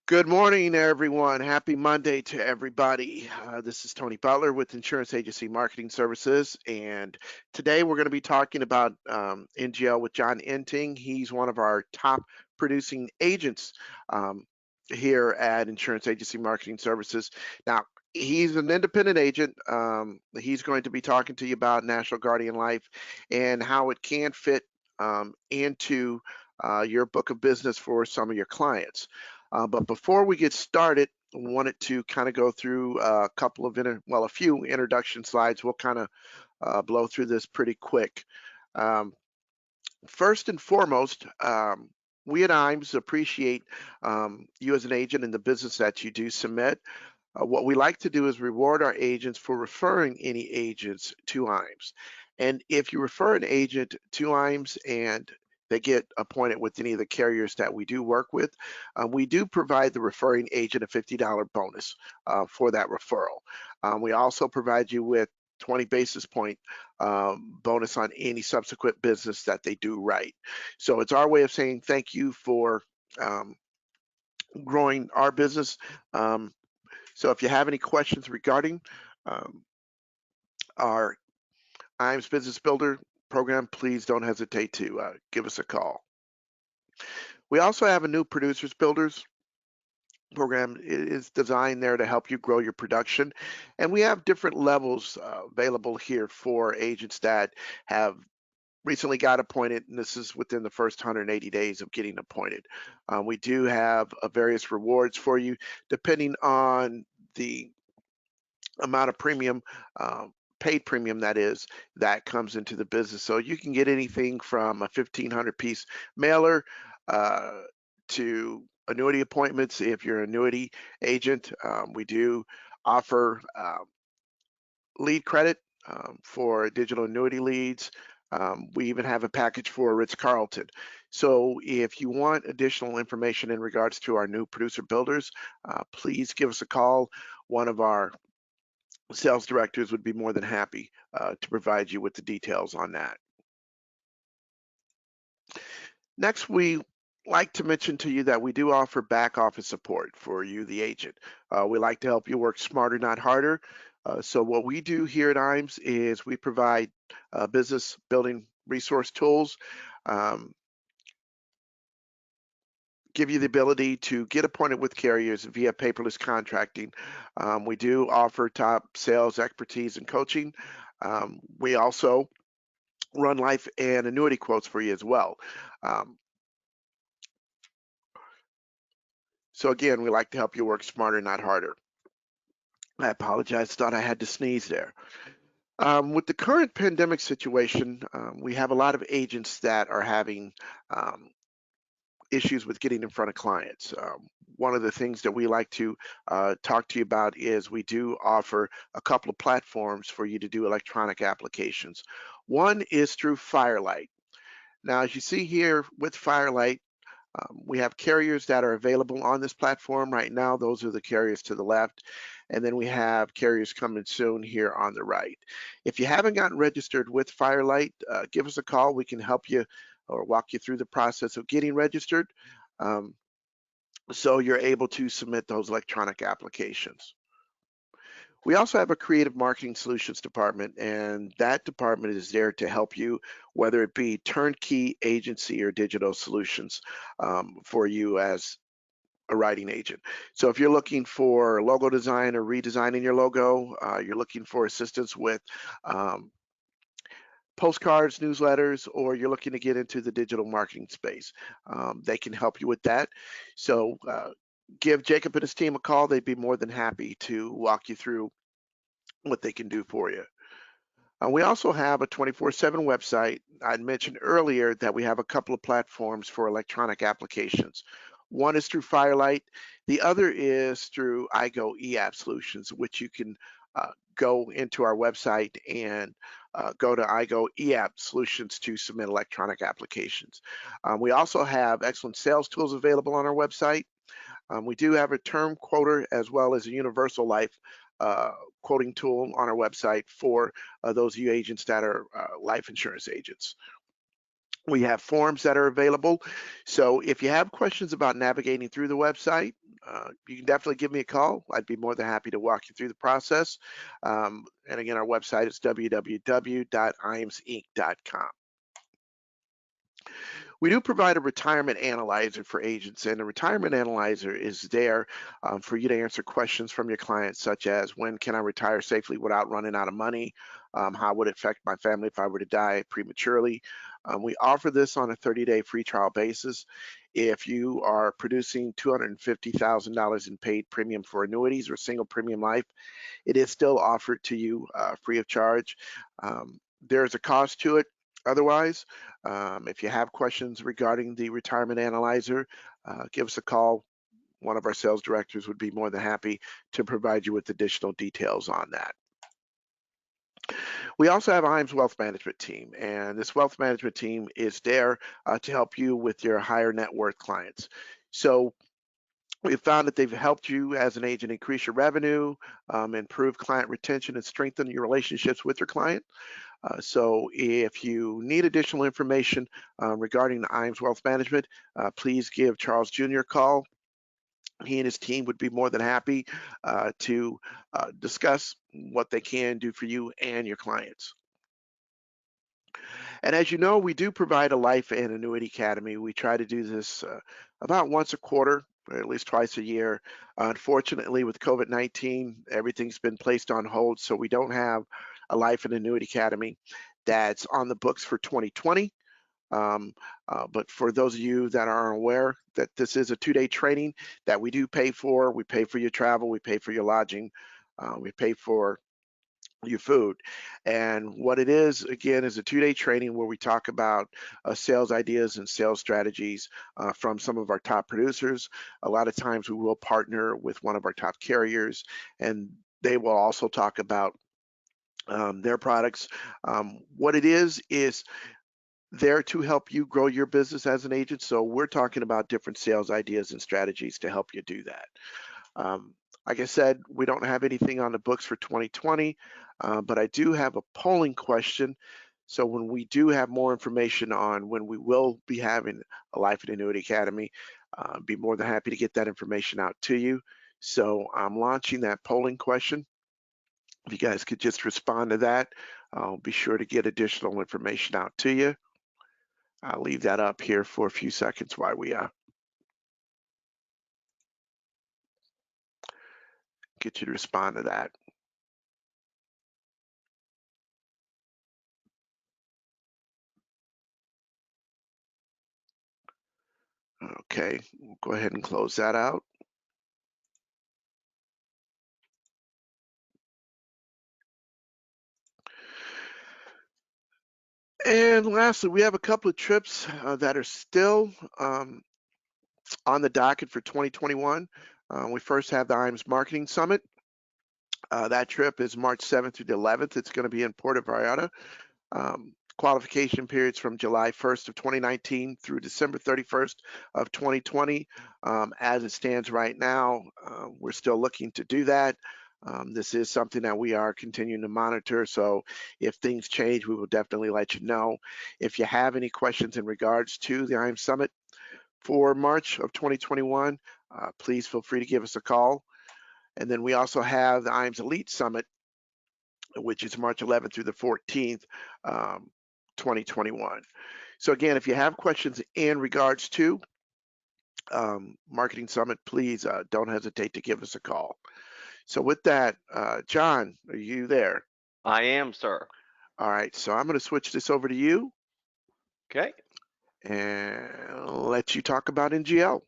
Good morning, everyone. Happy Monday to everybody. This is Tony Butler with Insurance Agency Marketing Services, and today we're going to be talking about NGL with John Entingh. He's one of our top producing agents um, here at Insurance Agency Marketing Services. Now, he's an independent agent. He's going to be talking to you about National Guardian Life and how it can fit into your book of business for some of your clients. But before we get started, I wanted to kind of go through a couple of, a few introduction slides. We'll kind of blow through this pretty quick. Um, First and foremost, we at IMES appreciate you as an agent and the business that you do submit. What we like to do is reward our agents for referring any agents to IMES. And if you refer an agent to IMES and they get appointed with any of the carriers that we do work with, we do provide the referring agent a $50 bonus for that referral. We also provide you with 20 basis point bonus on any subsequent business that they do right. So it's our way of saying thank you for growing our business. So if you have any questions regarding um, our IMES Business Builder program, please don't hesitate to give us a call. We also have a new Producers Builders program. It is designed there to help you grow your production. And we have different levels available here for agents that have recently got appointed, and this is within the first 180 days of getting appointed. We do have various rewards for you depending on the amount of premium, paid premium that is, that comes into the business. So you can get anything from a 1,500 piece mailer uh, to annuity appointments. If you're an annuity agent, we do offer lead credit for digital annuity leads. We even have a package for Ritz-Carlton. So if you want additional information in regards to our new producer builders, please give us a call. One of our sales directors would be more than happy to provide you with the details on that. Next, we like to mention to you that we do offer back office support for you, the agent. We like to help you work smarter, not harder. So what we do here at IMES is we provide business building resource tools, um, give you the ability to get appointed with carriers via paperless contracting. We do offer top sales expertise and coaching. We also run life and annuity quotes for you as well. Um, so again, we like to help you work smarter, not harder. I apologize, thought I had to sneeze there. With the current pandemic situation, we have a lot of agents that are having issues with getting in front of clients. One of the things that we like to talk to you about is we do offer a couple of platforms for you to do electronic applications. One is through Firelight. Now, as you see here with Firelight, we have carriers that are available on this platform right now. Those are the carriers to the left. And then we have carriers coming soon here on the right. If you haven't gotten registered with Firelight, give us a call. We can help you or walk you through the process of getting registered um, so you're able to submit those electronic applications. We also have a creative marketing solutions department, and that department is there to help you, whether it be turnkey agency or digital solutions for you as a writing agent. So if you're looking for logo design or redesigning your logo, you're looking for assistance with postcards, newsletters, or you're looking to get into the digital marketing space, they can help you with that. So give Jacob and his team a call. They'd be more than happy to walk you through what they can do for you. We also have a 24/7 website. I mentioned earlier that we have a couple of platforms for electronic applications. One is through Firelight. The other is through iGo eApp Solutions, which you can go into our website and go to iGo eApp Solutions to submit electronic applications. We also have excellent sales tools available on our website. We do have a term quoter as well as a universal life quoting tool on our website for those of you agents that are life insurance agents. We have forms that are available. So if you have questions about navigating through the website, you can definitely give me a call. I'd be more than happy to walk you through the process. And again, our website is www.imsinc.com. We do provide a retirement analyzer for agents, and a retirement analyzer is there for you to answer questions from your clients, such as when can I retire safely without running out of money? How would it affect my family if I were to die prematurely? We offer this on a 30-day free trial basis. If you are producing $250,000 in paid premium for annuities or single premium life, it is still offered to you free of charge. There's a cost to it. Otherwise, if you have questions regarding the retirement analyzer, give us a call. One of our sales directors would be more than happy to provide you with additional details on that. We also have a Himes Wealth Management team, and this wealth management team is there to help you with your higher net worth clients. So we've found that they've helped you as an agent increase your revenue, improve client retention, and strengthen your relationships with your client. So if you need additional information regarding the IAMS Wealth Management, please give Charles Jr. a call. He and his team would be more than happy to discuss what they can do for you and your clients. And as you know, we do provide a life and annuity academy. We try to do this about once a quarter, or at least twice a year. Unfortunately, with COVID-19, everything's been placed on hold, so we don't have a life and annuity academy that's on the books for 2020. But for those of you that are aware that this is a 2-day training that we do pay for. We pay for your travel, we pay for your lodging, we pay for your food. And what it is, again, is a 2-day training where we talk about sales ideas and sales strategies from some of our top producers. A lot of times we will partner with one of our top carriers, and they will also talk about their products. What it is there to help you grow your business as an agent. So we're talking about different sales ideas and strategies to help you do that. Like I said, we don't have anything on the books for 2020, but I do have a polling question. So when we do have more information on when we will be having a Life and Annuity Academy, be more than happy to get that information out to you. So I'm launching that polling question. If you guys could just respond to that, I'll be sure to get additional information out to you. I'll leave that up here for a few seconds while we get you to respond to that. Okay, we'll go ahead and close that out. And lastly, we have a couple of trips that are still on the docket for 2021. We first have the IAMS Marketing Summit. That trip is March 7th through the 11th. It's going to be in Puerto Vallarta. Qualification periods from July 1st of 2019 through December 31st of 2020. As it stands right now, we're still looking to do that. This is something that we are continuing to monitor, so if things change, we will definitely let you know. If you have any questions in regards to the IAMS Summit for March of 2021, please feel free to give us a call. And then we also have the IAMS Elite Summit, which is March 11th through the 14th, 2021. So again, if you have questions in regards to Marketing Summit, please don't hesitate to give us a call. So with that, John, are you there? I am, sir. All right, so I'm going to switch this over to you. Okay. And let you talk about NGL.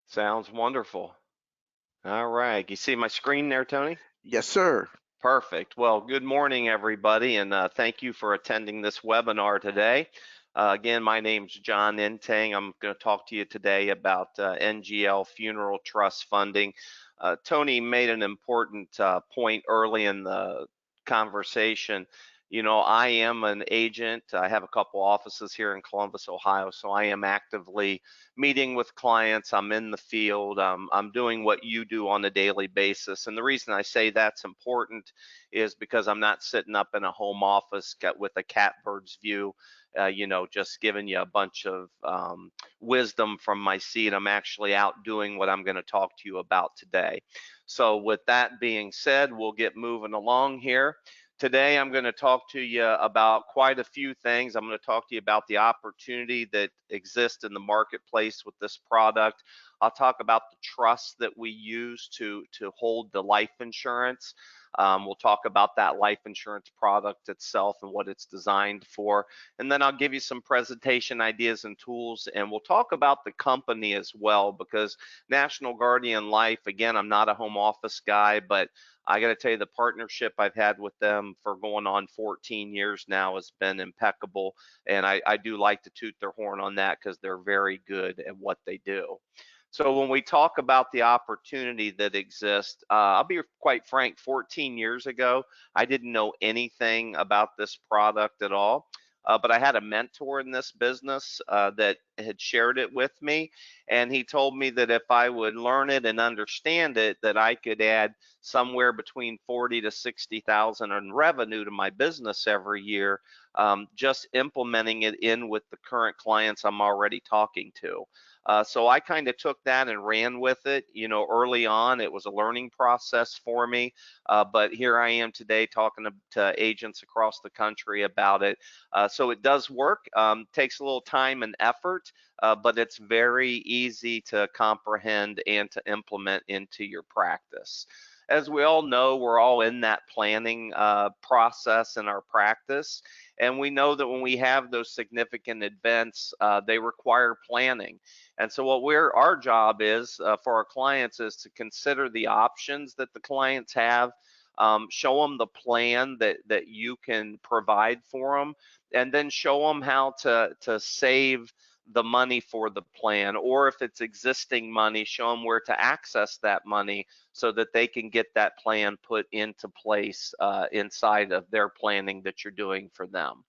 Sounds wonderful. All right. You see my screen there, Tony? Yes, sir. Perfect. Well, good morning, everybody, and thank you for attending this webinar today. Again, my name's John Entingh. I'm going to talk to you today about NGL funeral trust funding. Tony made an important point early in the conversation. You know, I am an agent. I have a couple offices here in Columbus, Ohio, so I am actively meeting with clients. I'm in the field. I'm doing what you do on a daily basis. And the reason I say that's important is because I'm not sitting up in a home office with a catbird's view just giving you a bunch of wisdom from my seat. I'm actually out doing what I'm going to talk to you about today. So, with that being said, we'll get moving along here. Today, I'm going to talk to you about quite a few things. I'm going to talk to you about the opportunity that exists in the marketplace with this product. I'll talk about the trust that we use to hold the life insurance. We'll talk about that life insurance product itself and what it's designed for. And then I'll give you some presentation ideas and tools. And we'll talk about the company as well, because National Guardian Life, again, I'm not a home office guy, but I got to tell you, the partnership I've had with them for going on 14 years now has been impeccable. And I do like to toot their horn on that because they're very good at what they do. So when we talk about the opportunity that exists, I'll be quite frank, 14 years ago, I didn't know anything about this product at all. But I had a mentor in this business that had shared it with me, and he told me that if I would learn it and understand it, that I could add somewhere between 40 to 60,000 in revenue to my business every year, just implementing it in with the current clients I'm already talking to. So I kind of took that and ran with it. Early on, it was a learning process for me, but here I am today talking to agents across the country about it. So it does work. Takes a little time and effort, but it's very easy to comprehend and to implement into your practice. As we all know, we're all in that planning process in our practice. And we know that when we have those significant events, they require planning. And so our job is for our clients is to consider the options that the clients have, show them the plan that you can provide for them, and then show them how to save the money for the plan, or if it's existing money, show them where to access that money so that they can get that plan put into place inside of their planning that you're doing for them.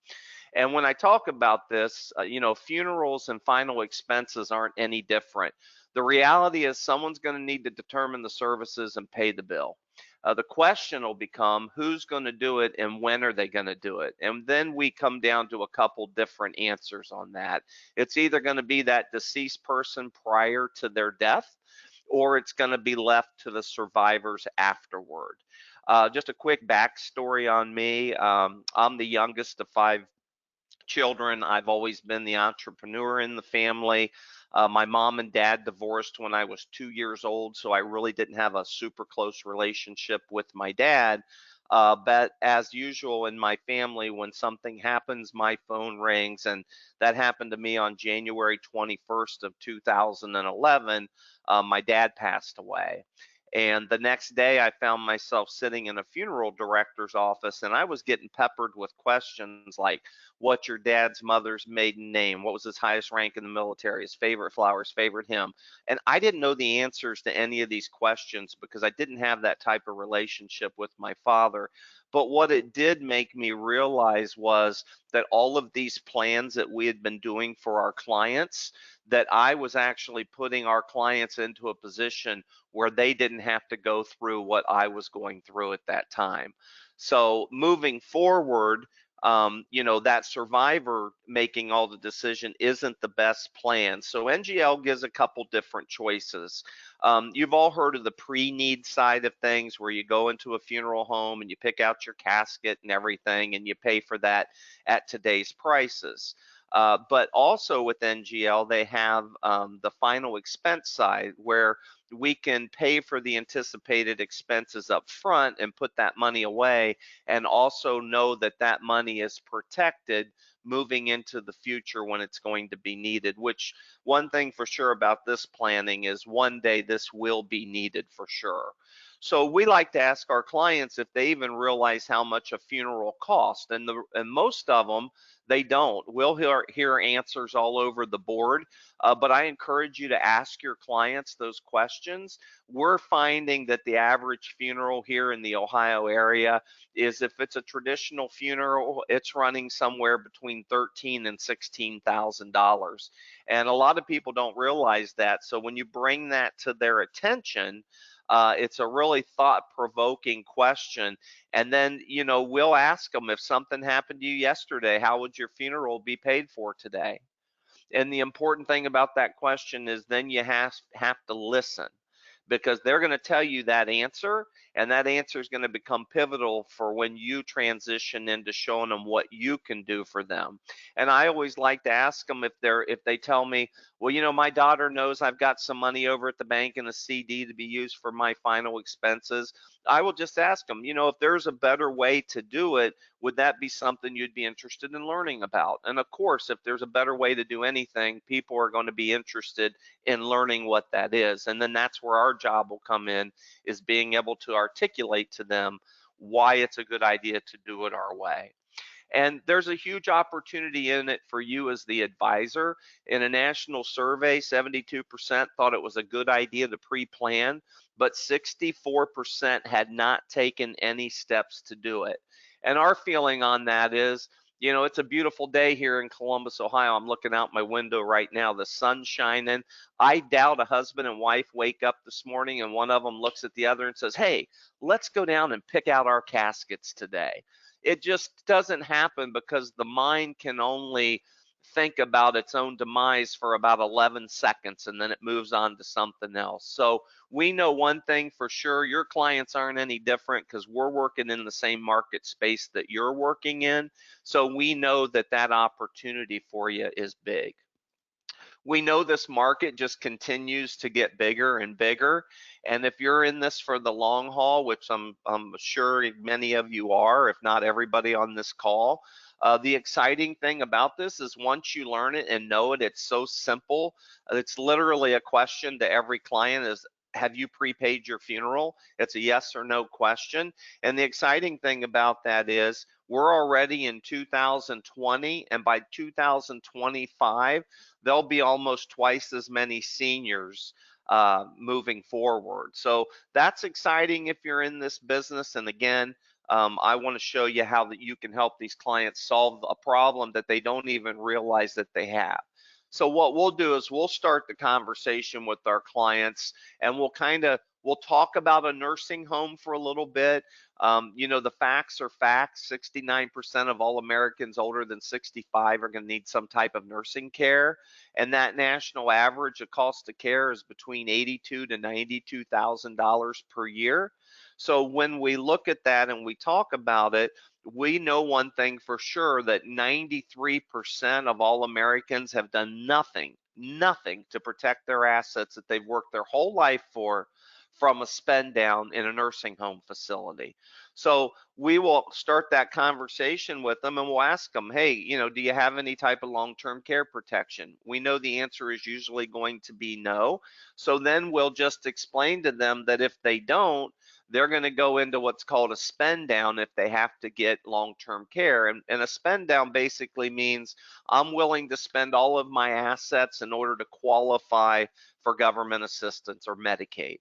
And when I talk about this, funerals and final expenses aren't any different. The reality is someone's going to need to determine the services and pay the bill. The question will become who's going to do it and when are they going to do it? And then we come down to a couple different answers on that. It's either going to be that deceased person prior to their death, or it's going to be left to the survivors afterward. Just a quick backstory on me. I'm the youngest of five children. I've always been the entrepreneur in the family. My mom and dad divorced when I was 2 years old, so I really didn't have a super close relationship with my dad. But as usual in my family, when something happens, my phone rings, and that happened to me on January 21st of 2011. My dad passed away. And the next day, I found myself sitting in a funeral director's office, and I was getting peppered with questions like, what's your dad's mother's maiden name? What was his highest rank in the military? His favorite flowers, favorite hymn? And I didn't know the answers to any of these questions because I didn't have that type of relationship with my father. But what it did make me realize was that all of these plans that we had been doing for our clients, that I was actually putting our clients into a position where they didn't have to go through what I was going through at that time. So moving forward, that survivor making all the decision isn't the best plan. So NGL gives a couple different choices. You've all heard of the pre-need side of things, where you go into a funeral home and you pick out your casket and everything, and you pay for that at today's prices. But also with NGL, they have the final expense side, where we can pay for the anticipated expenses up front and put that money away, and also know that that money is protected moving into the future when it's going to be needed. Which, one thing for sure about this planning is one day this will be needed for sure. So we like to ask our clients if they even realize how much a funeral costs, and most of them, they don't. We'll hear answers all over the board, but I encourage you to ask your clients those questions. We're finding that the average funeral here in the Ohio area is, if it's a traditional funeral, it's running somewhere between $13,000 and $16,000, and a lot of people don't realize that. So when you bring that to their attention, It's a really thought-provoking question. And then, we'll ask them, if something happened to you yesterday, how would your funeral be paid for today? And the important thing about that question is then you have to listen, because they're going to tell you that answer, and that answer is going to become pivotal for when you transition into showing them what you can do for them. And I always like to ask them, if they tell me, well, my daughter knows I've got some money over at the bank in a CD to be used for my final expenses. I will just ask them, if there's a better way to do it, would that be something you'd be interested in learning about? And of course, if there's a better way to do anything, people are going to be interested in learning what that is. And then that's where our job will come in, is being able to articulate to them why it's a good idea to do it our way. And there's a huge opportunity in it for you as the advisor. In a national survey, 72% thought it was a good idea to pre-plan, but 64% had not taken any steps to do it. And our feeling on that is, it's a beautiful day here in Columbus, Ohio. I'm looking out my window right now. The sun's shining. I doubt a husband and wife wake up this morning and one of them looks at the other and says, hey, let's go down and pick out our caskets today. It just doesn't happen, because the mind can only think about its own demise for about 11 seconds, and then it moves on to something else. So we know one thing for sure: your clients aren't any different, because we're working in the same market space that you're working in. So we know that that opportunity for you is big. We know this market just continues to get bigger and bigger. And if you're in this for the long haul, which I'm sure many of you are, if not everybody on this call, the exciting thing about this is once you learn it and know it, it's so simple. It's literally a question to every client: is, have you prepaid your funeral? It's a yes or no question. And the exciting thing about that is we're already in 2020, and by 2025, there'll be almost twice as many seniors moving forward. So that's exciting if you're in this business. And again, I want to show you how that you can help these clients solve a problem that they don't even realize that they have. So what we'll do is we'll start the conversation with our clients, and we'll talk about a nursing home for a little bit. The facts are facts. 69% of all Americans older than 65 are going to need some type of nursing care, and that national average of cost of care is between $82,000 to $92,000 per year. So when we look at that and we talk about it, we know one thing for sure: that 93% of all Americans have done nothing to protect their assets that they've worked their whole life for, from a spend down in a nursing home facility. So we will start that conversation with them, and we'll ask them, hey, do you have any type of long-term care protection? We know the answer is usually going to be no. So then we'll just explain to them that if they don't, they're going to go into what's called a spend down if they have to get long-term care. And a spend down basically means I'm willing to spend all of my assets in order to qualify for government assistance or Medicaid.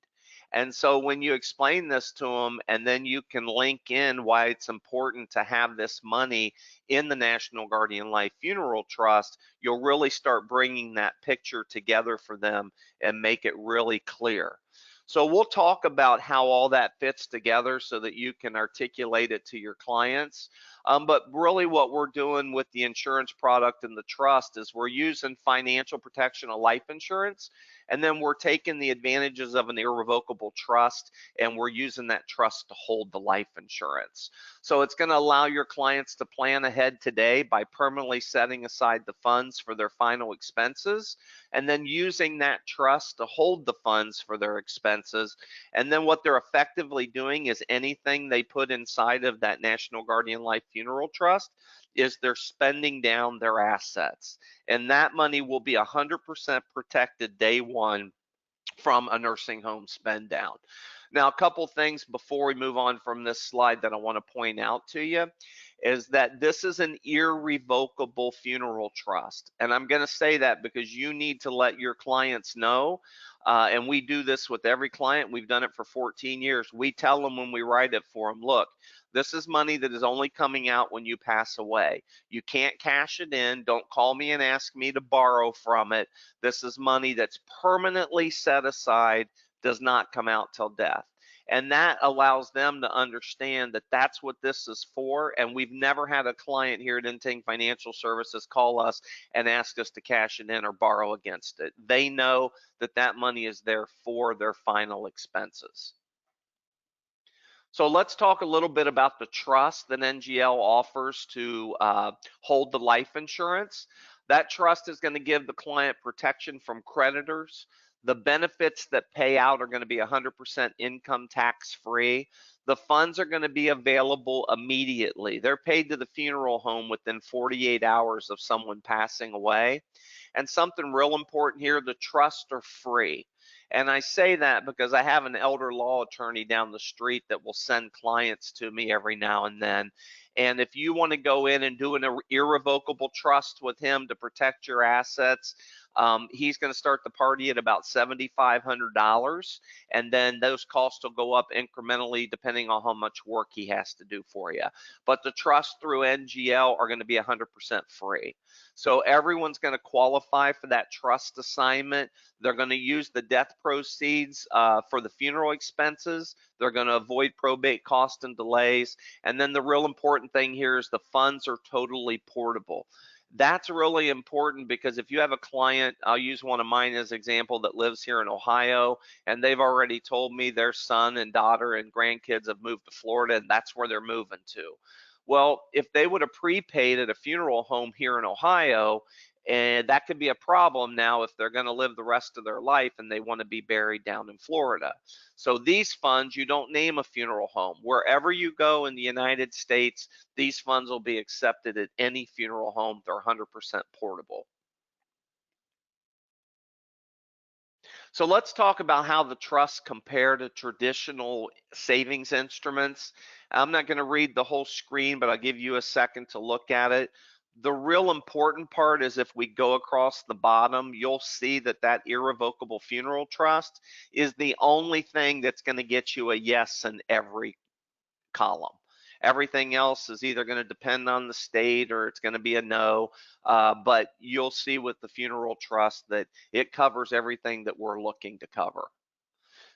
And so when you explain this to them, and then you can link in why it's important to have this money in the National Guardian Life Funeral Trust, you'll really start bringing that picture together for them and make it really clear. So we'll talk about how all that fits together so that you can articulate it to your clients. But really what we're doing with the insurance product and the trust is we're using financial protection of life insurance, and then we're taking the advantages of an irrevocable trust, and we're using that trust to hold the life insurance. So it's going to allow your clients to plan ahead today by permanently setting aside the funds for their final expenses, and then using that trust to hold the funds for their expenses. And then what they're effectively doing is anything they put inside of that National Guardian Life Funeral Trust is they're spending down their assets. And that money will be 100% protected day one from a nursing home spend down. Now, a couple things before we move on from this slide that I want to point out to you is that this is an irrevocable funeral trust. And I'm going to say that because you need to let your clients know, and we do this with every client. We've done it for 14 years. We tell them when we write it for them, look, this is money that is only coming out when you pass away. You can't cash it in. Don't call me and ask me to borrow from it. This is money that's permanently set aside does not come out till death. And that allows them to understand that that's what this is for. And we've never had a client here at Entingh Financial Services call us and ask us to cash it in or borrow against it. They know that that money is there for their final expenses. So let's talk a little bit about the trust that NGL offers to hold the life insurance. That trust is going to give the client protection from creditors. The benefits that pay out are going to be 100% income tax free. The funds are going to be available immediately. They're paid to the funeral home within 48 hours of someone passing away. And something real important here, the trusts are free. And I say that because I have an elder law attorney down the street that will send clients to me every now and then. And if you want to go in and do an irrevocable trust with him to protect your assets, he's going to start the party at about $7,500. And then those costs will go up incrementally depending on how much work he has to do for you. But the trusts through NGL are going to be 100% free. So everyone's going to qualify for that trust assignment. They're going to use the death proceeds for the funeral expenses. They're going to avoid probate costs and delays. And then the real important thing here is the funds are totally portable. That's really important because if you have a client, I'll use one of mine as example, that lives here in Ohio, and they've already told me their son and daughter and grandkids have moved to Florida and that's where they're moving to. Well, if they would have prepaid at a funeral home here in Ohio, and that could be a problem now if they're going to live the rest of their life and they want to be buried down in Florida. So these funds, you don't name a funeral home. Wherever you go in the United States, these funds will be accepted at any funeral home. They're 100% portable. So let's talk about how the trusts compare to traditional savings instruments. I'm not going to read the whole screen, but I'll give you a second to look at it. The real important part is if we go across the bottom, you'll see that that irrevocable funeral trust is the only thing that's going to get you a yes in every column. Everything else is either going to depend on the state or it's going to be a no. But you'll see with the funeral trust that it covers everything that we're looking to cover.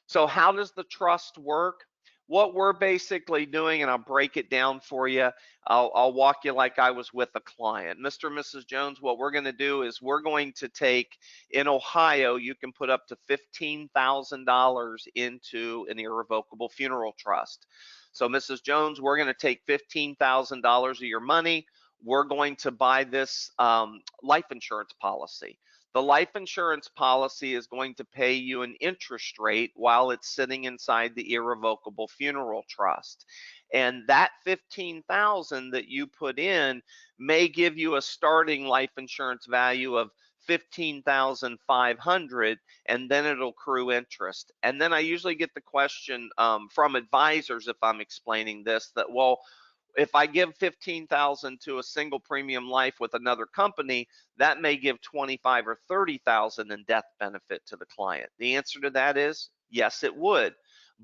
So how does the trust work? What we're basically doing, and I'll break it down for you. I'll walk you like I was with a client. Mr. and Mrs. Jones, what we're going to do is we're going to take, in Ohio, you can put up to $15,000 into an irrevocable funeral trust. So Mrs. Jones, we're going to take $15,000 of your money. We're going to buy this life insurance policy. The life insurance policy is going to pay you an interest rate while it's sitting inside the irrevocable funeral trust. And that $15,000 that you put in may give you a starting life insurance value of $15,500, and then it'll accrue interest. And then I usually get the question from advisors, if I'm explaining this, that, well, if I give 15,000 to a single premium life with another company, that may give 25 or 30,000 in death benefit to the client. The answer to that is yes, it would,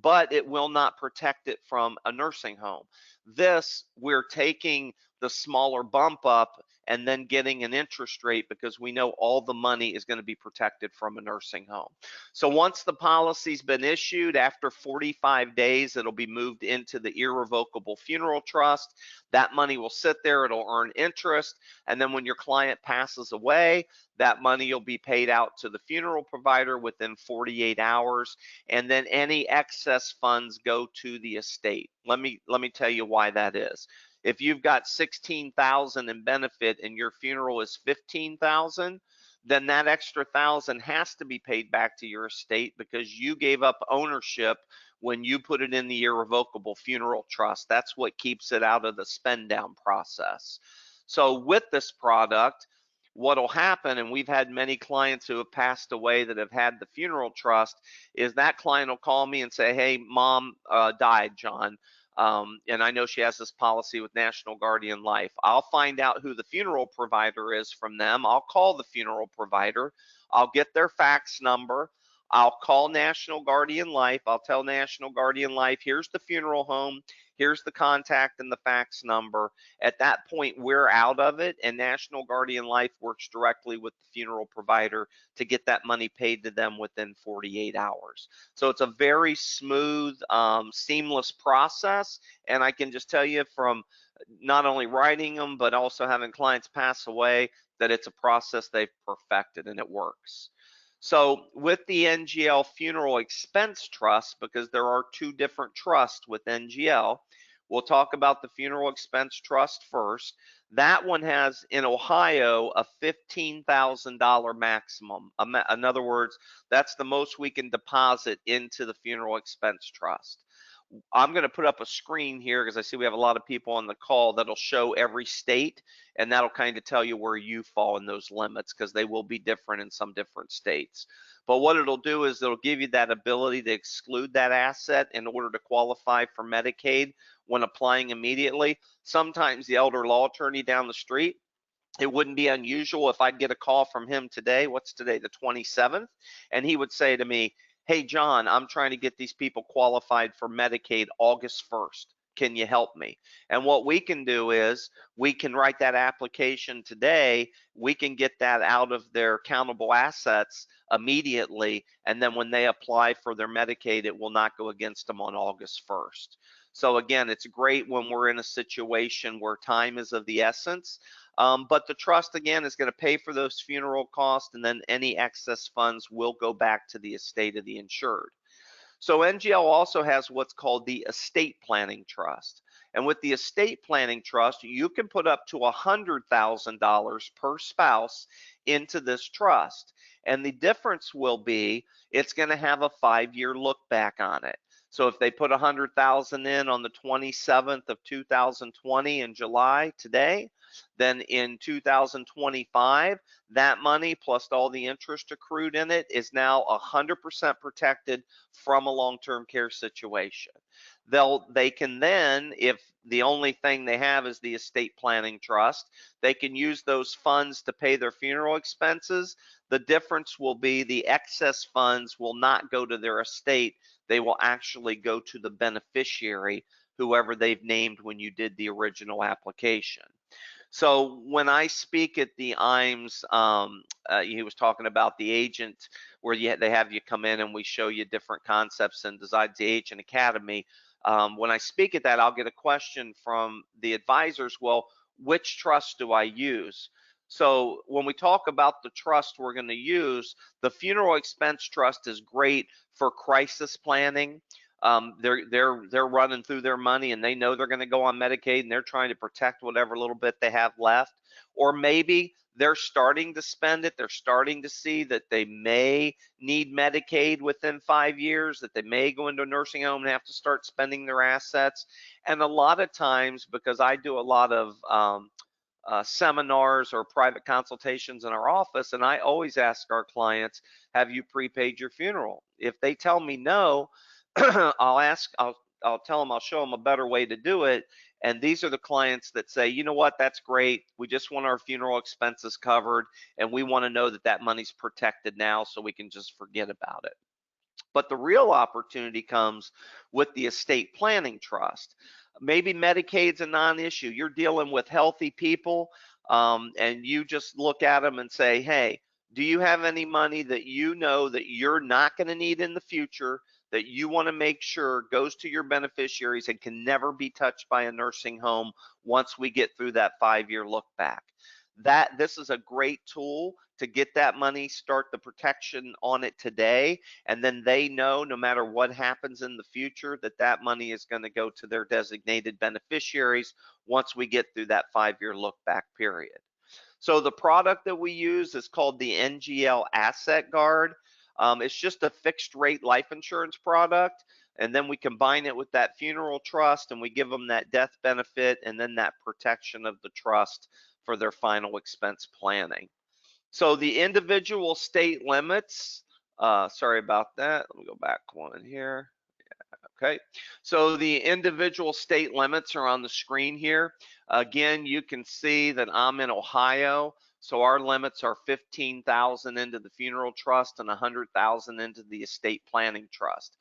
but it will not protect it from a nursing home. This, we're taking the smaller bump up and then getting an interest rate because we know all the money is going to be protected from a nursing home. So once the policy's been issued, after 45 days, it'll be moved into the irrevocable funeral trust. That money will sit there, it'll earn interest, and then when your client passes away, that money will be paid out to the funeral provider within 48 hours, and then any excess funds go to the estate. Let me tell you why that is. If you've got 16,000 in benefit and your funeral is 15,000, then that extra 1,000 has to be paid back to your estate because you gave up ownership when you put it in the irrevocable funeral trust. That's what keeps it out of the spend down process. So with this product, what'll happen, and we've had many clients who have passed away that have had the funeral trust, is that client will call me and say, hey, mom died, John. And I know she has this policy with National Guardian Life. I'll find out who the funeral provider is from them. I'll call the funeral provider. I'll get their fax number. I'll call National Guardian Life. I'll tell National Guardian Life, here's the funeral home, here's the contact and the fax number. At that point, we're out of it, and National Guardian Life works directly with the funeral provider to get that money paid to them within 48 hours. So it's a very smooth, seamless process. And I can just tell you from not only writing them, but also having clients pass away, that it's a process they've perfected and it works. So with the NGL Funeral Expense Trust, because there are two different trusts with NGL, we'll talk about the Funeral Expense Trust first. That one has in Ohio a $15,000 maximum. In other words, that's the most we can deposit into the Funeral Expense Trust. I'm going to put up a screen here because I see we have a lot of people on the call that'll show every state, and that'll kind of tell you where you fall in those limits because they will be different in some different states. But what it'll do is it'll give you that ability to exclude that asset in order to qualify for Medicaid when applying immediately. Sometimes the elder law attorney down the street, it wouldn't be unusual if I'd get a call from him today. What's today, the 27th? And he would say to me, hey, John, I'm trying to get these people qualified for Medicaid August 1st. Can you help me? And what we can do is we can write that application today. We can get that out of their countable assets immediately. And then when they apply for their Medicaid, it will not go against them on August 1st. So again, it's great when we're in a situation where time is of the essence. But the trust, again, is going to pay for those funeral costs, and then any excess funds will go back to the estate of the insured. So NGL also has what's called the Estate Planning Trust. And with the Estate Planning Trust, you can put up to $100,000 per spouse into this trust. And the difference will be it's going to have a 5-year look back on it. So if they put 100,000 in on the 27th of 2020 in July today, then in 2025, that money plus all the interest accrued in it is now 100% protected from a long-term care situation. They can then, if the only thing they have is the estate planning trust, they can use those funds to pay their funeral expenses. The difference will be the excess funds will not go to their estate. They will actually go to the beneficiary, whoever they've named when you did the original application. So when I speak at the IMES, he was talking about the agent where they have you come in and we show you different concepts and designs the Agent Academy. When I speak at that, I'll get a question from the advisors. Well, which trust do I use? So when we talk about the trust we're going to use, the funeral expense trust is great for crisis planning. They're running through their money and they know they're going to go on Medicaid and they're trying to protect whatever little bit they have left. Or maybe they're starting to spend it. They're starting to see that they may need Medicaid within 5 years, that they may go into a nursing home and have to start spending their assets. And a lot of times, because I do a lot of seminars or private consultations in our office, and I always ask our clients, have you prepaid your funeral? If they tell me no, I'll tell them, I'll show them a better way to do it. And these are the clients that say, you know what, that's great. We just want our funeral expenses covered, and we want to know that that money's protected now so we can just forget about it. But the real opportunity comes with the estate planning trust. Maybe Medicaid's a non-issue. You're dealing with healthy people, and you just look at them and say, hey, do you have any money that you know that you're not going to need in the future, that you want to make sure goes to your beneficiaries and can never be touched by a nursing home once we get through that 5-year look back? This is a great tool to get that money, start the protection on it today, and then they know no matter what happens in the future that that money is going to go to their designated beneficiaries once we get through that 5-year look back period. So the product that we use is called the NGL Asset Guard. It's just a fixed rate life insurance product, and then we combine it with that funeral trust and we give them that death benefit and then that protection of the trust for their final expense planning. So the individual state limits, sorry about that. Let me go back one here. Okay, so the individual state limits are on the screen here. Again, you can see that I'm in Ohio. So our limits are 15,000 into the funeral trust and 100,000 into the estate planning trust.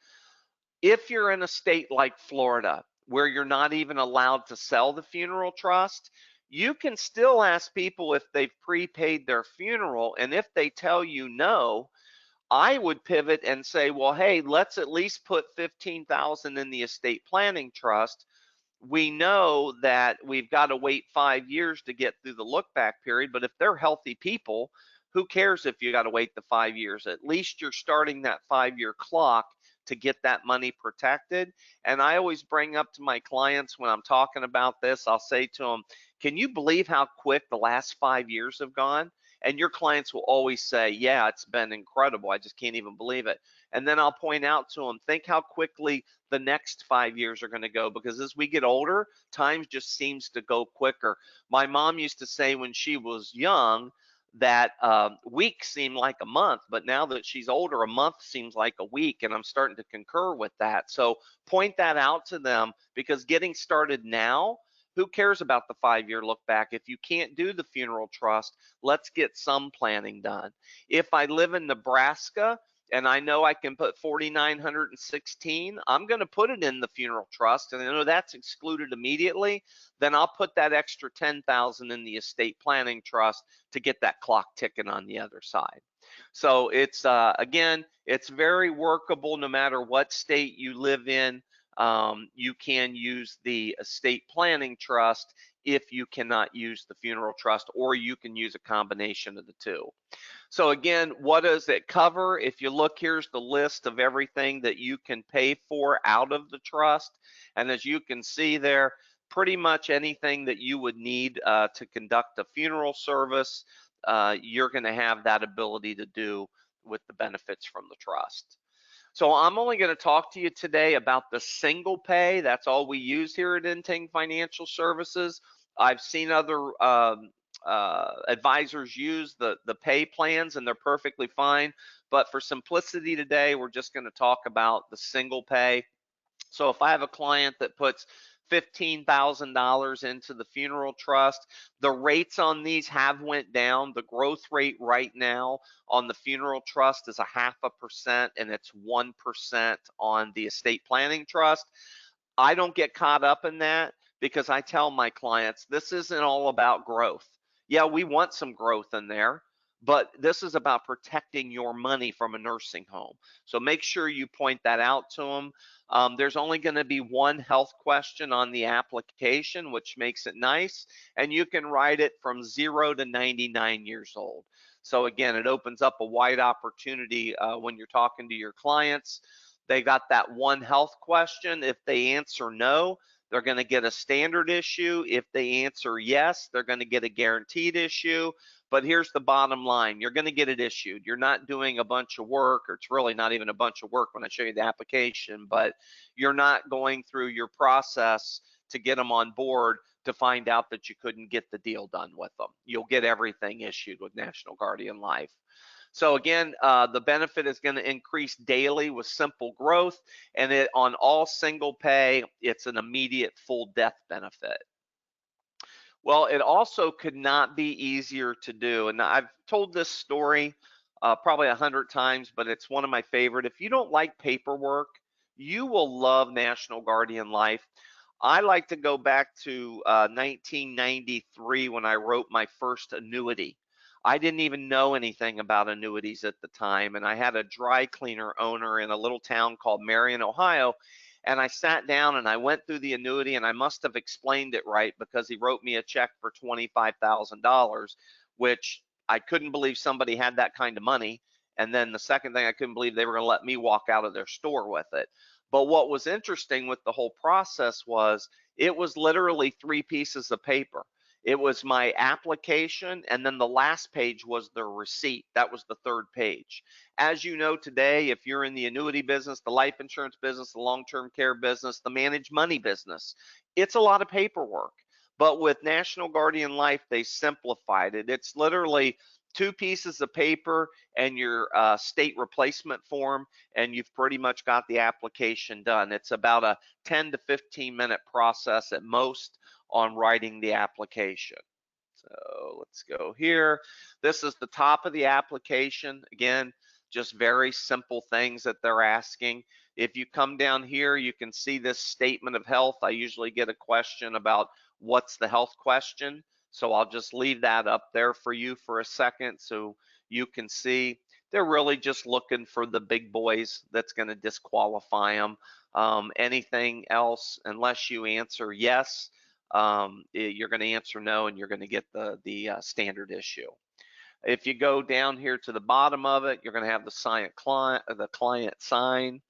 If you're in a state like Florida, where you're not even allowed to sell the funeral trust, you can still ask people if they've prepaid their funeral. And if they tell you no, I would pivot and say, well, hey, let's at least put 15,000 in the estate planning trust. We know that we've got to wait 5 years to get through the look back period, but if they're healthy people, who cares if you got to wait the 5 years? At least you're starting that 5 year clock to get that money protected. And I always bring up to my clients when I'm talking about this, I'll say to them, can you believe how quick the last 5 years have gone? And your clients will always say, yeah, it's been incredible. I just can't even believe it. And then I'll point out to them, think how quickly the next 5 years are going to go, because as we get older, time just seems to go quicker. My mom used to say when she was young that weeks seem like a month, but now that she's older, a month seems like a week, and I'm starting to concur with that. So point that out to them, because getting started now, who cares about the 5 year look back? If you can't do the funeral trust, let's get some planning done. If I live in Nebraska and I know I can put 4,916, I'm going to put it in the funeral trust, and I know that's excluded immediately. Then I'll put that extra 10,000 in the estate planning trust to get that clock ticking on the other side. So it's again, it's very workable no matter what state you live in. You can use the estate planning trust if you cannot use the funeral trust, or you can use a combination of the two. So again, what does it cover? If you look, here's the list of everything that you can pay for out of the trust. And as you can see there, pretty much anything that you would need to conduct a funeral service, you're going to have that ability to do with the benefits from the trust. So I'm only going to talk to you today about the single pay. That's all we use here at Entingh Financial Services. I've seen other advisors use the pay plans, and they're perfectly fine. But for simplicity today, we're just going to talk about the single pay. So if I have a client that puts $15,000 into the funeral trust, the rates on these have went down. The growth rate right now on the funeral trust is 0.5%, and it's 1% on the estate planning trust. I don't get caught up in that, because I tell my clients, this isn't all about growth. Yeah, we want some growth in there, but this is about protecting your money from a nursing home. So make sure you point that out to them. There's only going to be one health question on the application, which makes it nice, and you can write it from 0 to 99 years old. So again, it opens up a wide opportunity when you're talking to your clients. They got that one health question. If they answer no, they're going to get a standard issue. If they answer yes, they're going to get a guaranteed issue. But here's the bottom line. You're going to get it issued. You're not doing a bunch of work, or it's really not even a bunch of work when I show you the application, but you're not going through your process to get them on board to find out that you couldn't get the deal done with them. You'll get everything issued with National Guardian Life. So again, the benefit is going to increase daily with simple growth, and it on all single pay, it's an immediate full death benefit. Well, it also could not be easier to do. And I've told this story probably 100 times, but it's one of my favorite. If you don't like paperwork, you will love National Guardian Life. I like to go back to 1993 when I wrote my first annuity. I didn't even know anything about annuities at the time, and I had a dry cleaner owner in a little town called Marion, Ohio, and I sat down and I went through the annuity, and I must have explained it right, because he wrote me a check for $25,000, which I couldn't believe somebody had that kind of money. And then the second thing, I couldn't believe they were going to let me walk out of their store with it. But what was interesting with the whole process was it was literally 3 pieces of paper. It was my application, and then the last page was the receipt. That was the third page. As you know today, if you're in the annuity business, the life insurance business, the long-term care business, the managed money business, it's a lot of paperwork. But with National Guardian Life, they simplified it. It's literally 2 pieces of paper and your state replacement form, and you've pretty much got the application done. It's about a 10 to 15 minute process at most on writing the application. So let's go here. This is the top of the application. Again, just very simple things that they're asking. If you come down here, you can see this statement of health. I usually get a question about what's the health question. So I'll just leave that up there for you for a second so you can see. They're really just looking for the big boys that's going to disqualify them. Anything else, unless you answer yes, you're going to answer no, and you're going to get the standard issue. If you go down here to the bottom of it, you're going to have the client sign.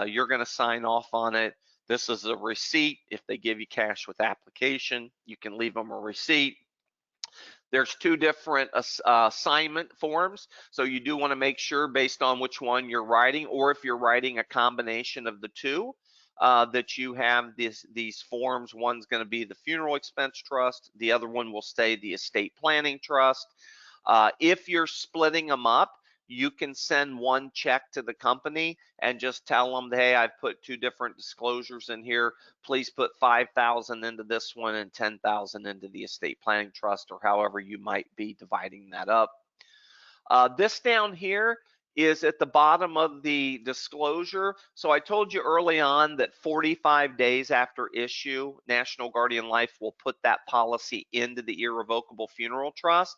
You're going to sign off on it. This is a receipt. If they give you cash with application, you can leave them a receipt. There's two different assignment forms, so you do want to make sure based on which one you're writing, or if you're writing a combination of the two, that you have these forms. One's going to be the funeral expense trust, the other one will stay the estate planning trust. If you're splitting them up, you can send one check to the company and just tell them, hey, I've put two different disclosures in here. Please put 5,000 into this one and 10,000 into the estate planning trust, or however you might be dividing that up. This down here is at the bottom of the disclosure. So I told you early on that 45 days after issue, National Guardian Life will put that policy into the irrevocable funeral trust.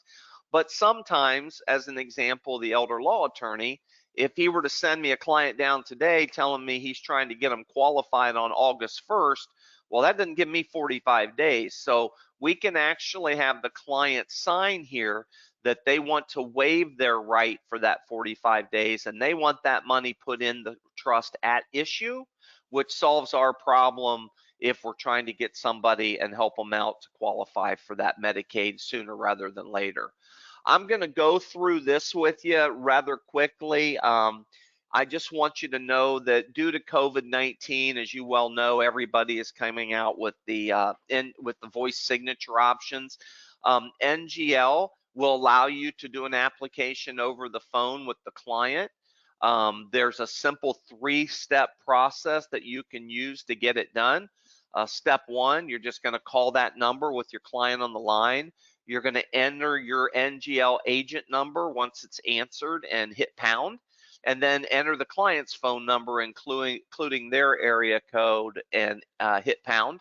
But sometimes, as an example, the elder law attorney, if he were to send me a client down today telling me he's trying to get them qualified on August 1st, well, that doesn't give me 45 days. So we can actually have the client sign here that they want to waive their right for that 45 days, and they want that money put in the trust at issue, which solves our problem if we're trying to get somebody and help them out to qualify for that Medicaid sooner rather than later. I'm going to go through this with you rather quickly. I just want you to know that due to COVID-19, as you well know, everybody is coming out with the voice signature options. NGL will allow you to do an application over the phone with the client. There's a simple 3-step process that you can use to get it done. Step 1, you're just going to call that number with your client on the line. You're going to enter your NGL agent number once it's answered and hit pound, and then enter the client's phone number, including their area code, and hit pound.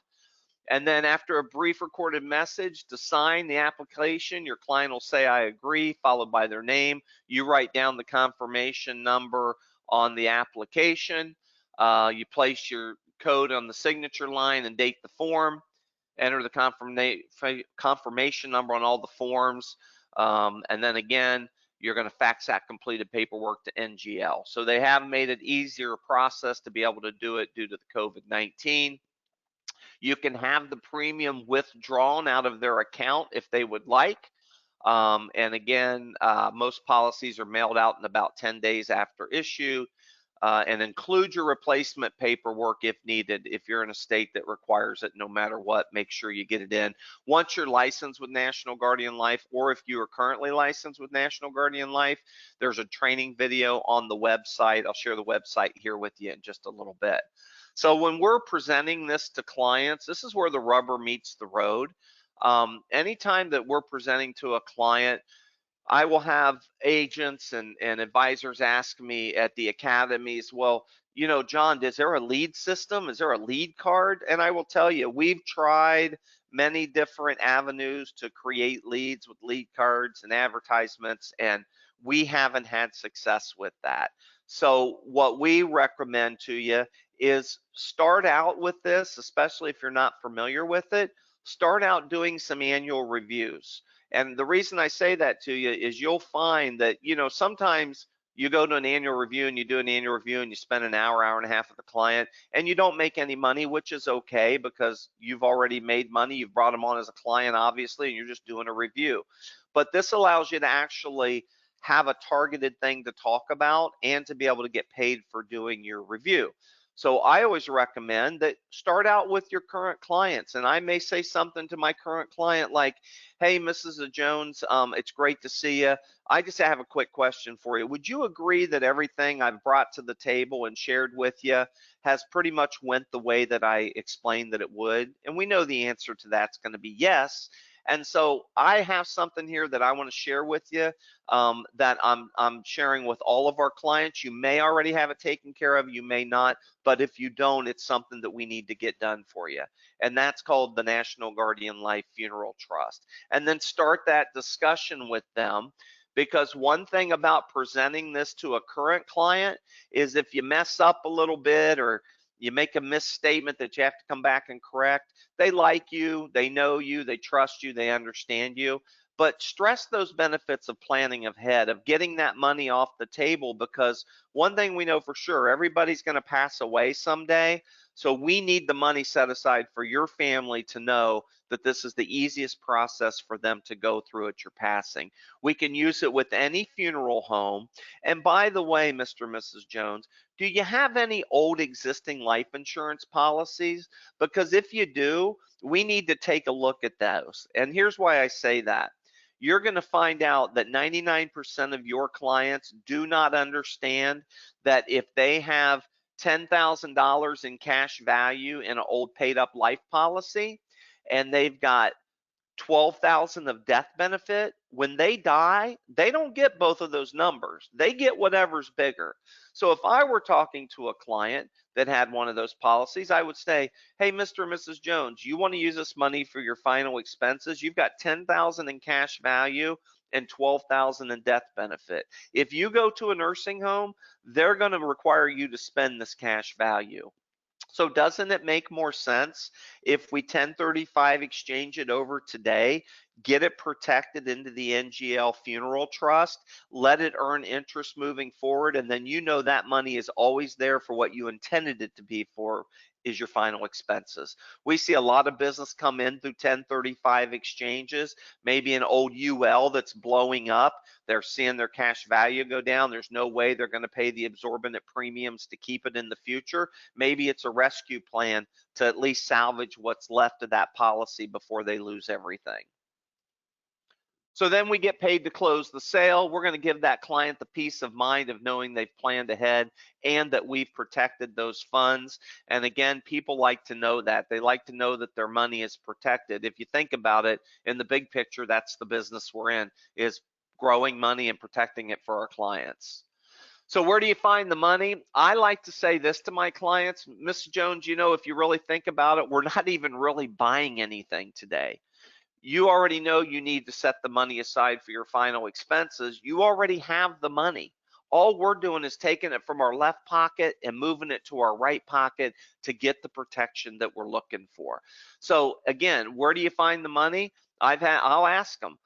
And then after a brief recorded message to sign the application, your client will say, I agree, followed by their name. You write down the confirmation number on the application. You place your code on the signature line and date the form. Enter the confirmation number on all the forms. And then again, you're going to fax that completed paperwork to NGL. So they have made it easier process to be able to do it due to the COVID-19. You can have the premium withdrawn out of their account if they would like. And again, most policies are mailed out in about 10 days after issue. And include your replacement paperwork if needed. If you're in a state that requires it, no matter what, make sure you get it in. Once you're licensed with National Guardian Life, or if you are currently licensed with National Guardian Life, there's a training video on the website. I'll share the website here with you in just a little bit. So when we're presenting this to clients, this is where the rubber meets the road. Anytime that we're presenting to a client, I will have agents and advisors ask me at the academies, well, you know, John, is there a lead system? Is there a lead card? And I will tell you, we've tried many different avenues to create leads with lead cards and advertisements, and we haven't had success with that. So what we recommend to you is start out with this, especially if you're not familiar with it. Start out doing some annual reviews. And the reason I say that to you is you'll find that, you know, sometimes you go to an annual review and you do an annual review and you spend an hour, hour and a half with the client, and you don't make any money, which is okay because you've already made money. You've brought them on as a client, obviously, and you're just doing a review. But this allows you to actually have a targeted thing to talk about and to be able to get paid for doing your review. So I always recommend that start out with your current clients. And I may say something to my current client like, hey, Mrs. Jones, it's great to see you. I just have a quick question for you. Would you agree that everything I've brought to the table and shared with you has pretty much went the way that I explained that it would? And we know the answer to that's going to be yes. And so I have something here that I want to share with you, that I'm sharing with all of our clients. You may already have it taken care of, you may not, but if you don't, it's something that we need to get done for you. And that's called the National Guardian Life Funeral Trust. And then start that discussion with them, because one thing about presenting this to a current client is if you mess up a little bit or you make a misstatement that you have to come back and correct, they like you, they know you, they trust you, they understand you. But stress those benefits of planning ahead, of getting that money off the table, because one thing we know for sure, everybody's going to pass away someday. So we need the money set aside for your family to know that this is the easiest process for them to go through at your passing. We can use it with any funeral home. And by the way, Mr. and Mrs. Jones, do you have any old existing life insurance policies? Because if you do, we need to take a look at those. And here's why I say that. You're going to find out that 99% of your clients do not understand that if they have $10,000 in cash value in an old paid up life policy and they've got 12,000 of death benefit, when they die, they don't get both of those numbers. They get whatever's bigger. So if I were talking to a client that had one of those policies, I would say, "Hey, Mr. and Mrs. Jones, you want to use this money for your final expenses? You've got 10,000 in cash value and 12,000 in death benefit. If you go to a nursing home, they're going to require you to spend this cash value. So doesn't it make more sense if we 1035 exchange it over today, get it protected into the NGL funeral trust, let it earn interest moving forward, and then you know that money is always there for what you intended it to be for, is your final expenses. We see a lot of business come in through 1035 exchanges, maybe an old UL that's blowing up. They're seeing their cash value go down. There's no way they're going to pay the exorbitant premiums to keep it in the future. Maybe it's a rescue plan to at least salvage what's left of that policy before they lose everything. So then we get paid to close the sale. We're going to give that client the peace of mind of knowing they've planned ahead and that we've protected those funds. And again, people like to know that. They like to know that their money is protected. If you think about it, in the big picture, that's the business we're in, is growing money and protecting it for our clients. So where do you find the money? I like to say this to my clients, Mr. Jones, if you really think about it, we're not even really buying anything today. You already know you need to set the money aside for your final expenses. You already have the money. All we're doing is taking it from our left pocket and moving it to our right pocket to get the protection that we're looking for. So again, where do you find the money? I'll ask them,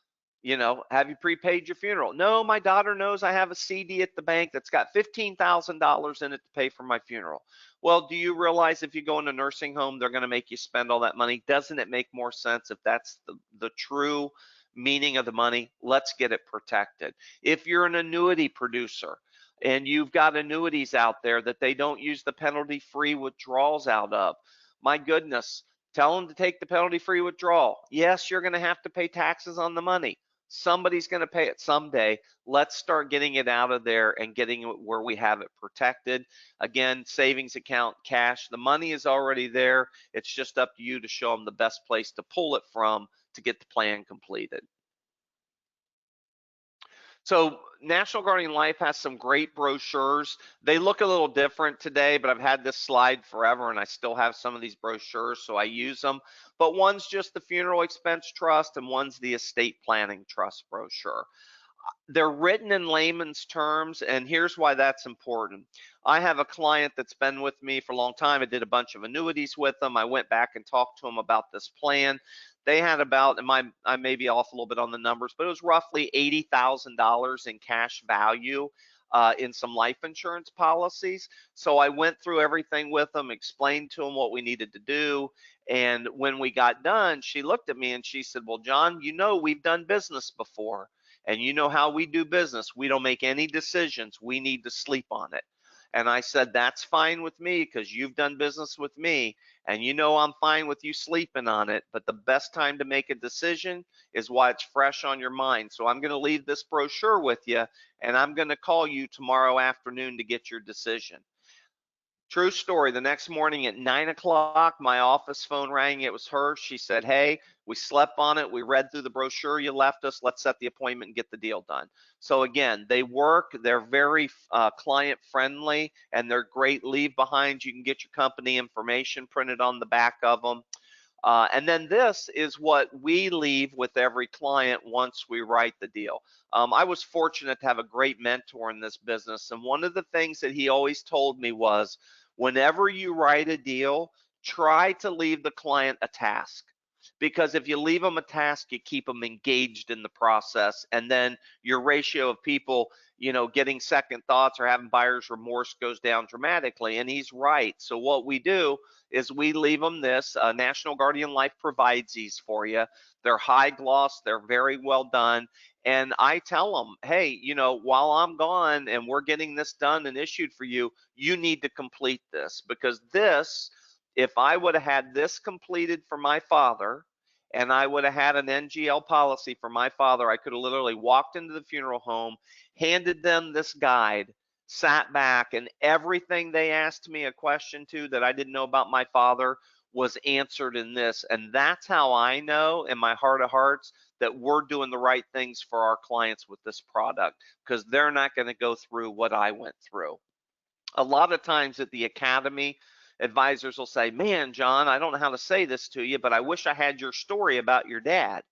have you prepaid your funeral? No, my daughter knows I have a CD at the bank that's got $15,000 in it to pay for my funeral. Well, do you realize if you go in a nursing home, they're going to make you spend all that money? Doesn't it make more sense if that's the true meaning of the money? Let's get it protected. If you're an annuity producer and you've got annuities out there that they don't use the penalty-free withdrawals out of, my goodness, tell them to take the penalty-free withdrawal. Yes, you're going to have to pay taxes on the money. Somebody's going to pay it someday. Let's start getting it out of there and getting it where we have it protected. Again, savings account, cash, the money is already there. It's just up to you to show them the best place to pull it from to get the plan completed. So National Guardian Life has some great brochures. They look a little different today, but I've had this slide forever and I still have some of these brochures, so I use them. But one's just the funeral expense trust and one's the estate planning trust brochure. They're written in layman's terms, and here's why that's important. I have a client that's been with me for a long time. I did a bunch of annuities with them. I went back and talked to them about this plan. They had about, and I may be off a little bit on the numbers, but it was roughly $80,000 in cash value in some life insurance policies. So I went through everything with them, explained to them what we needed to do. And when we got done, she looked at me and she said, "Well, John, we've done business before. And you know how we do business. We don't make any decisions. We need to sleep on it." And I said, "That's fine with me because you've done business with me. And I'm fine with you sleeping on it. But the best time to make a decision is while it's fresh on your mind. So I'm going to leave this brochure with you and I'm going to call you tomorrow afternoon to get your decision." True story. The next morning at 9 o'clock, my office phone rang. It was her. She said, "Hey, we slept on it. We read through the brochure you left us. Let's set the appointment and get the deal done." So again, they work. They're very client friendly, and they're great leave behinds. You can get your company information printed on the back of them. And then this is what we leave with every client once we write the deal. I was fortunate to have a great mentor in this business. And one of the things that he always told me was whenever you write a deal, try to leave the client a task. Because if you leave them a task, you keep them engaged in the process. And then your ratio of people, getting second thoughts or having buyer's remorse goes down dramatically. And he's right. So what we do is we leave them this. National Guardian Life provides these for you. They're high gloss, they're very well done. And I tell them, hey, while I'm gone and we're getting this done and issued for you, you need to complete this because this, if I would have had this completed for my father and I would have had an NGL policy for my father, I could have literally walked into the funeral home, handed them this guide, sat back, and everything they asked me a question to that I didn't know about my father was answered in this. And that's how I know in my heart of hearts that we're doing the right things for our clients with this product because they're not going to go through what I went through. A lot of times at the academy, advisors will say, "Man, John, I don't know how to say this to you, but I wish I had your story about your dad."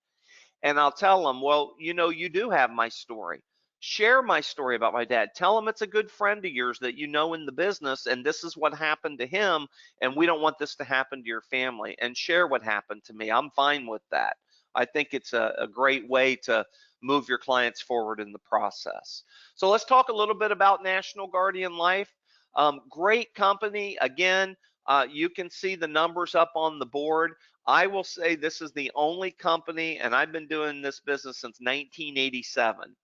And I'll tell them, well, you do have my story. Share my story about my dad. Tell them it's a good friend of yours that you know in the business, and this is what happened to him, and we don't want this to happen to your family. And share what happened to me. I'm fine with that. I think it's a great way to move your clients forward in the process. So let's talk a little bit about National Guardian Life. Great company. Again, you can see the numbers up on the board. I will say this is the only company, and I've been doing this business since 1987.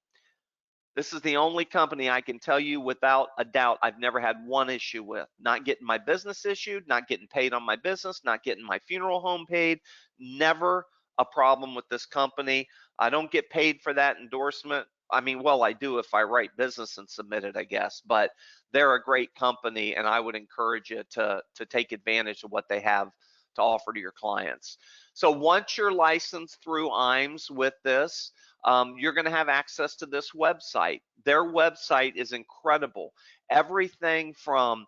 This is the only company I can tell you without a doubt I've never had one issue with. Not getting my business issued, not getting paid on my business, not getting my funeral home paid. Never a problem with this company. I don't get paid for that endorsement. I mean, well, I do if I write business and submit it, I guess, but they're a great company and I would encourage you to take advantage of what they have to offer to your clients. So once you're licensed through IMES with this, you're going to have access to this website. Their website is incredible. Everything from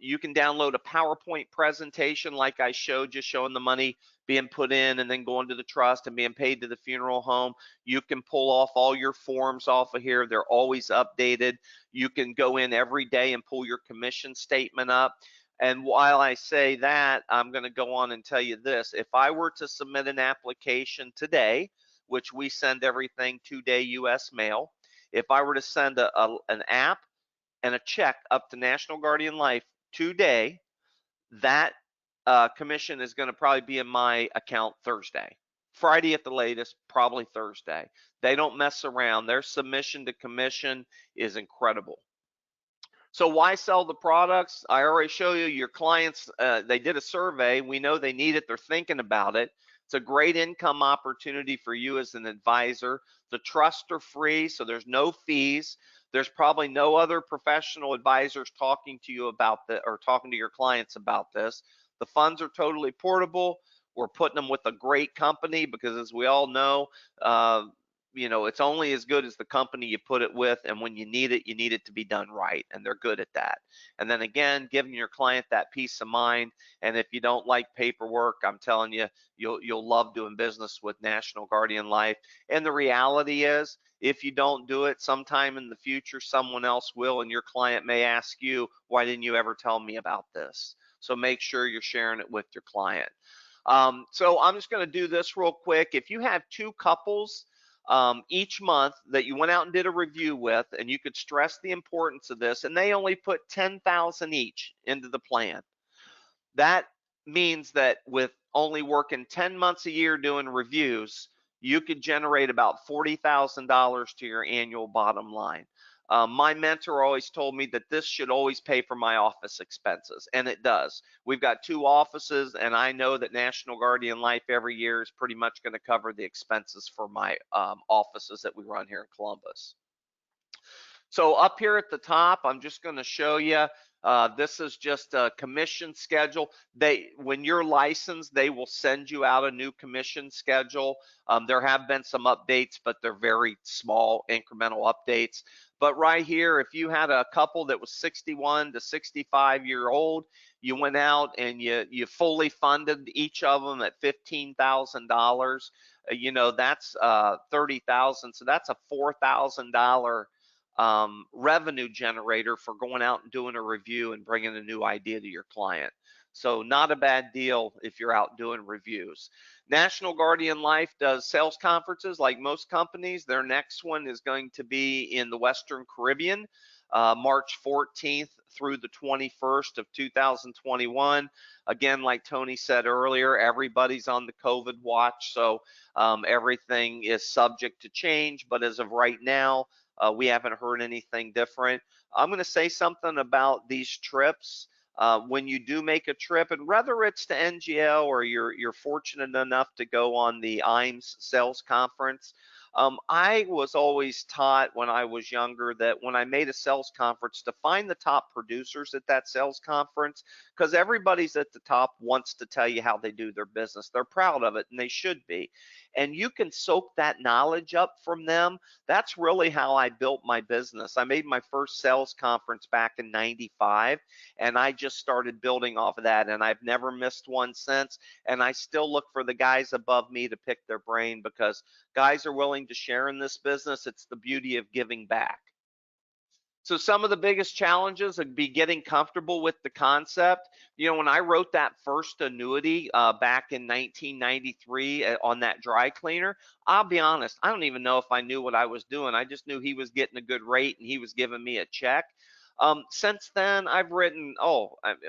you can download a PowerPoint presentation like I showed you, showing the money being put in and then going to the trust and being paid to the funeral home. You can pull off all your forms off of here. They're always updated. You can go in every day and pull your commission statement up. And while I say that, I'm going to go on and tell you this. If I were to submit an application today, which we send everything 2-day US mail. If I were to send an app and a check up to National Guardian Life today, that commission is going to probably be in my account Thursday. Friday at the latest, probably Thursday. They don't mess around. Their submission to commission is incredible. So why sell the products? I already show you your clients, they did a survey. We know they need it. They're thinking about it. It's a great income opportunity for you as an advisor. The trusts are free, so there's no fees. There's probably no other professional advisors talking to you about that or talking to your clients about this. The funds are totally portable. We're putting them with a great company because as we all know, it's only as good as the company you put it with, and when you need it to be done right, and they're good at that. And then again, giving your client that peace of mind. And if you don't like paperwork, I'm telling you, you'll love doing business with National Guardian Life. And the reality is, if you don't do it, sometime in the future, someone else will, and your client may ask you, why didn't you ever tell me about this? So make sure you're sharing it with your client. So I'm just going to do this real quick. If you have two couples each month that you went out and did a review with, and you could stress the importance of this, and they only put 10,000 each into the plan. That means that with only working 10 months a year doing reviews, you could generate about $40,000 to your annual bottom line. My mentor always told me that this should always pay for my office expenses, and it does. We've got two offices, and I know that National Guardian Life every year is pretty much going to cover the expenses for my offices that we run here in Columbus. So up here at the top, I'm just going to show you. This is just a commission schedule. When you're licensed, they will send you out a new commission schedule. There have been some updates, but they're very small incremental updates. But right here, if you had a couple that was 61 to 65-year-old, you went out and you fully funded each of them at $15,000. That's 30,000. So that's a $4,000 revenue generator for going out and doing a review and bringing a new idea to your client. So not a bad deal if you're out doing reviews. National Guardian Life does sales conferences like most companies. Their next one is going to be in the Western Caribbean, March 14th through the 21st of 2021. Again, like Tony said earlier, everybody's on the COVID watch, so everything is subject to change. But as of right now, we haven't heard anything different. I'm going to say something about these trips. When you do make a trip, and whether it's to NGL or you're fortunate enough to go on the IMES sales conference, I was always taught when I was younger that when I made a sales conference to find the top producers at that sales conference, because everybody's at the top wants to tell you how they do their business. They're proud of it, and they should be. And you can soak that knowledge up from them. That's really how I built my business. I made my first sales conference back in '95, and I just started building off of that, and I've never missed one since. And I still look for the guys above me to pick their brain, because guys are willing to share in this business. It's the beauty of giving back. So some of the biggest challenges would be getting comfortable with the concept. When I wrote that first annuity back in 1993 on that dry cleaner, I'll be honest, I don't even know if I knew what I was doing. I just knew he was getting a good rate and he was giving me a check. Since then, I've written,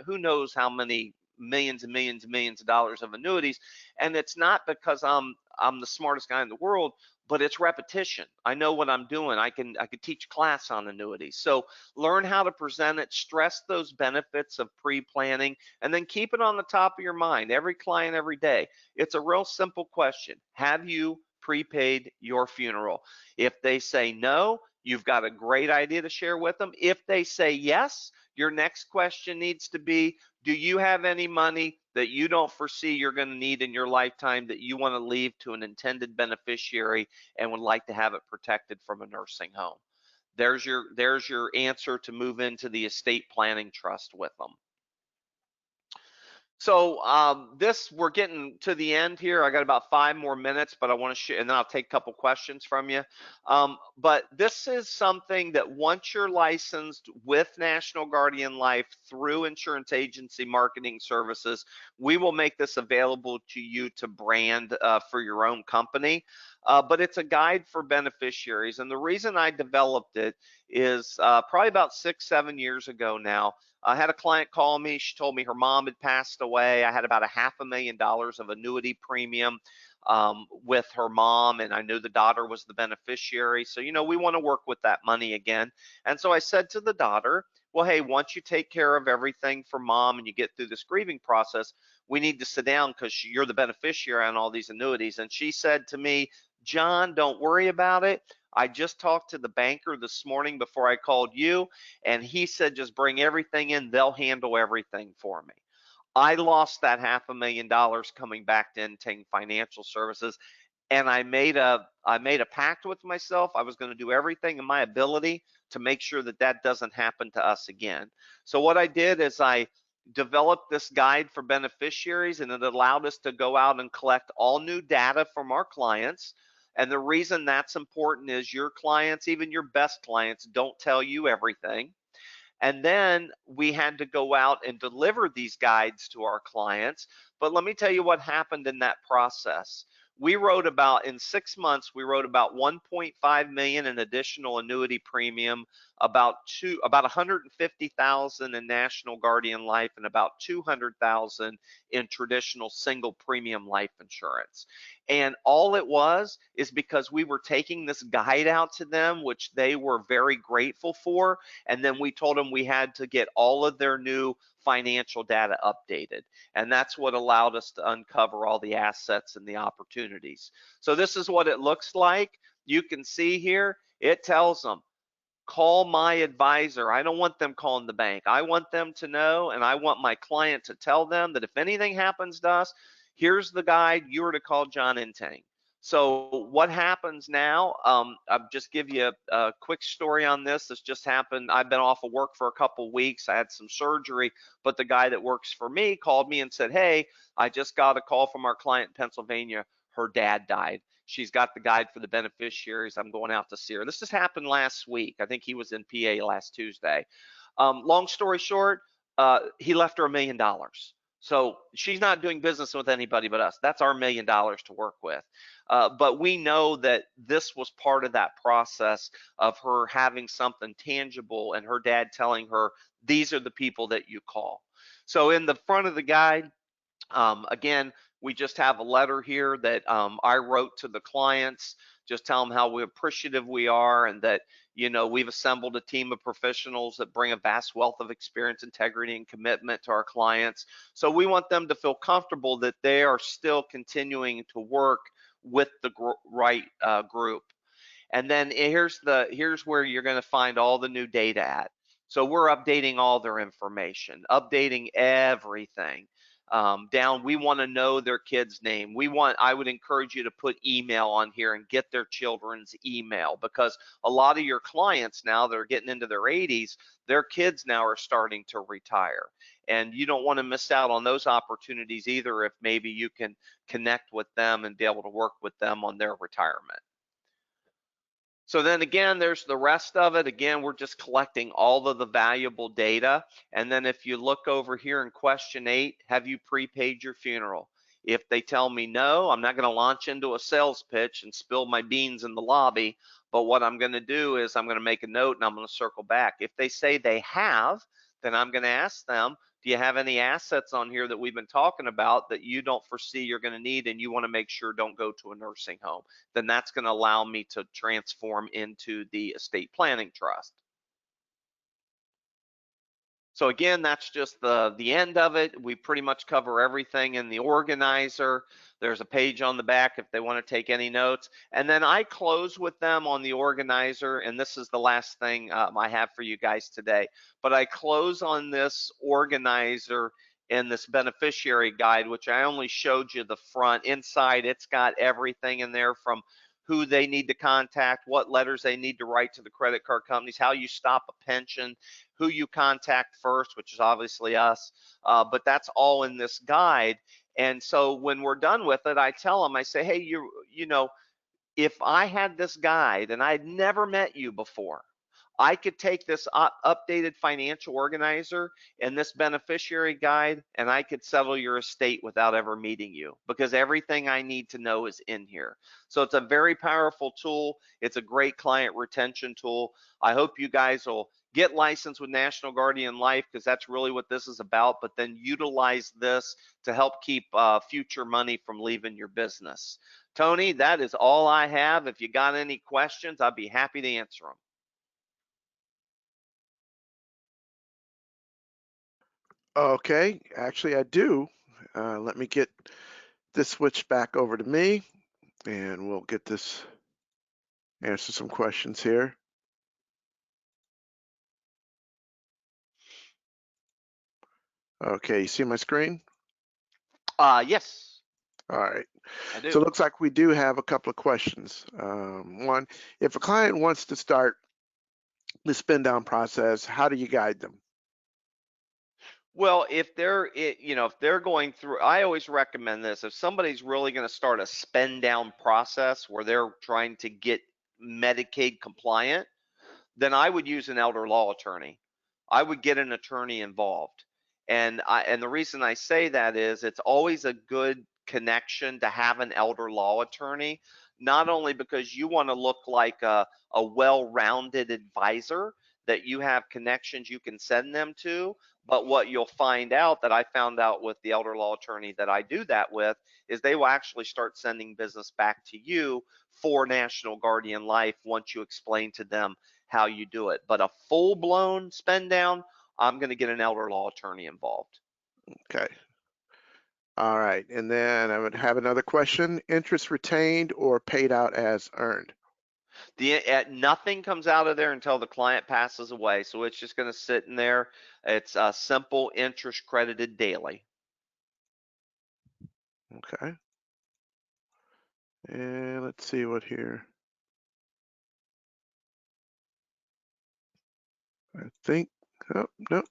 who knows how many millions and millions and millions of dollars of annuities. And it's not because I'm the smartest guy in the world, but it's repetition. I know what I'm doing. I can teach class on annuities. So learn how to present it, stress those benefits of pre-planning, and then keep it on the top of your mind. Every client, every day. It's a real simple question. Have you prepaid your funeral? If they say no, you've got a great idea to share with them. If they say yes, your next question needs to be, do you have any money that you don't foresee you're going to need in your lifetime that you want to leave to an intended beneficiary and would like to have it protected from a nursing home? There's your answer to move into the estate planning trust with them. So we're getting to the end here. I got about 5 more minutes, but I want to share, and then I'll take a couple questions from you. But this is something that once you're licensed with National Guardian Life through Insurance Agency Marketing Services, we will make this available to you to brand for your own company. But it's a guide for beneficiaries. And the reason I developed it is probably about 6, 7 years ago now. I had a client call me. She told me her mom had passed away. I had about $500,000 of annuity premium with her mom, and I knew the daughter was the beneficiary. So, we want to work with that money again. And so I said to the daughter, well, hey, once you take care of everything for mom and you get through this grieving process, we need to sit down because you're the beneficiary on all these annuities. And she said to me, John, don't worry about it. I just talked to the banker this morning before I called you, and he said just bring everything in. They'll handle everything for me. I lost that $500,000 coming back to Entingh Financial Services, and I made a pact with myself. I was going to do everything in my ability to make sure that that doesn't happen to us again. So what I did is I developed this guide for beneficiaries, and it allowed us to go out and collect all new data from our clients. And the reason that's important is your clients, even your best clients, don't tell you everything. And then we had to go out and deliver these guides to our clients. But let me tell you what happened in that process. In 6 months, we wrote about 1.5 million in additional annuity premium, about 150,000 in National Guardian Life, and about 200,000 in traditional single premium life insurance. And all it was is because we were taking this guide out to them, which they were very grateful for. And then we told them we had to get all of their new financial data updated. And that's what allowed us to uncover all the assets and the opportunities. So this is what it looks like. You can see here, it tells them call my advisor. I don't want them calling the bank. I want them to know, and I want my client to tell them that if anything happens to us, here's the guide. You are to call John Entingh. So what happens now? I'll just give you a quick story on this. This just happened. I've been off of work for a couple weeks. I had some surgery, but the guy that works for me called me and said, "Hey, I just got a call from our client in Pennsylvania. Her dad died. She's got the guide for the beneficiaries. I'm going out to see her." This just happened last week. I think he was in PA last Tuesday. Long story short, he left her $1 million. So she's not doing business with anybody but us. That's our $1 million to work with. But we know that this was part of that process of her having something tangible and her dad telling her, these are the people that you call. So in the front of the guide, again, we just have a letter here that I wrote to the clients, just tell them how appreciative we are and that, we've assembled a team of professionals that bring a vast wealth of experience, integrity, and commitment to our clients. So we want them to feel comfortable that they are still continuing to work with the right group. And then here's where you're going to find all the new data at. So we're updating all their information, updating everything. Down, we want to know their kid's name. I would encourage you to put email on here and get their children's email, because a lot of your clients now that are getting into their 80s, their kids now are starting to retire. And you don't want to miss out on those opportunities either if maybe you can connect with them and be able to work with them on their retirement. So then again, there's the rest of it. Again, we're just collecting all of the valuable data. And then if you look over here in question 8, have you prepaid your funeral? If they tell me no, I'm not going to launch into a sales pitch and spill my beans in the lobby. But what I'm going to do is I'm going to make a note and I'm going to circle back. If they say they have, then I'm going to ask them, do you have any assets on here that we've been talking about that you don't foresee you're going to need and you want to make sure don't go to a nursing home? Then that's going to allow me to transform into the estate planning trust. So again, that's just the end of it. We pretty much cover everything in the organizer. There's a page on the back if they want to take any notes. And then I close with them on the organizer, and this is the last thing I have for you guys today. But I close on this organizer in this beneficiary guide, which I only showed you the front. Inside, it's got everything in there from who they need to contact, what letters they need to write to the credit card companies, how you stop a pension, who you contact first, which is obviously us, but that's all in this guide. And so when we're done with it, I tell them, I say, hey, if I had this guide and I had never met you before, I could take this updated financial organizer and this beneficiary guide, and I could settle your estate without ever meeting you, because everything I need to know is in here. So it's a very powerful tool. It's a great client retention tool. I hope you guys will get licensed with National Guardian Life, because that's really what this is about, but then utilize this to help keep future money from leaving your business. Tony, that is all I have. If you got any questions, I'd be happy to answer them. Okay, actually I do. Let me get this switched back over to me and we'll get this, answer some questions here. Okay, you see my screen? Yes, All right. I So do. it looks like we do have a couple of questions. One, if a client wants to start the spin down process, how do you guide them? Well, if they're going through, I always recommend this. If somebody's really going to start a spend down process where they're trying to get Medicaid compliant, then I would use an elder law attorney. I would get an attorney involved. And the reason I say that is it's always a good connection to have an elder law attorney, not only because you want to look like a well-rounded advisor, that you have connections you can send them to, but what you'll find out, that I found out with the elder law attorney that I do that with, is they will actually start sending business back to you for National Guardian Life once you explain to them how you do it. But a full-blown spend down, I'm going to get an elder law attorney involved. Okay. All right. And then I would have another question. Interest retained or paid out as earned? Nothing comes out of there until the client passes away, so it's just going to sit in there. It's simple interest credited daily. Okay. And let's see what here. I think, oh, no.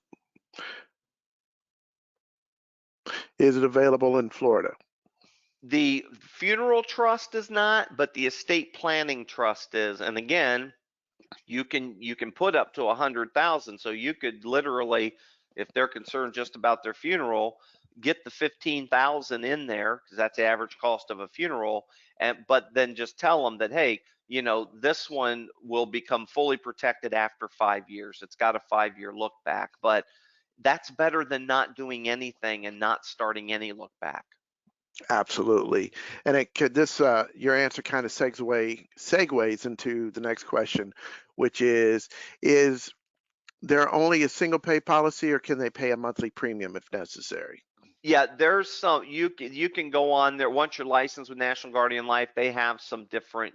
Is it available in Florida? The funeral trust is not, but the estate planning trust is. And again, you can put up to 100,000. So you could literally, if they're concerned just about their funeral, get the 15,000 in there because that's the average cost of a funeral. But then just tell them that, hey, this one will become fully protected after 5 years. It's got a 5-year look back, but that's better than not doing anything and not starting any look back. Absolutely. And it could your answer kind of segues into the next question, which is there only a single pay policy or can they pay a monthly premium if necessary? Yeah, there's some you can go on there once you're licensed with National Guardian Life. They have some different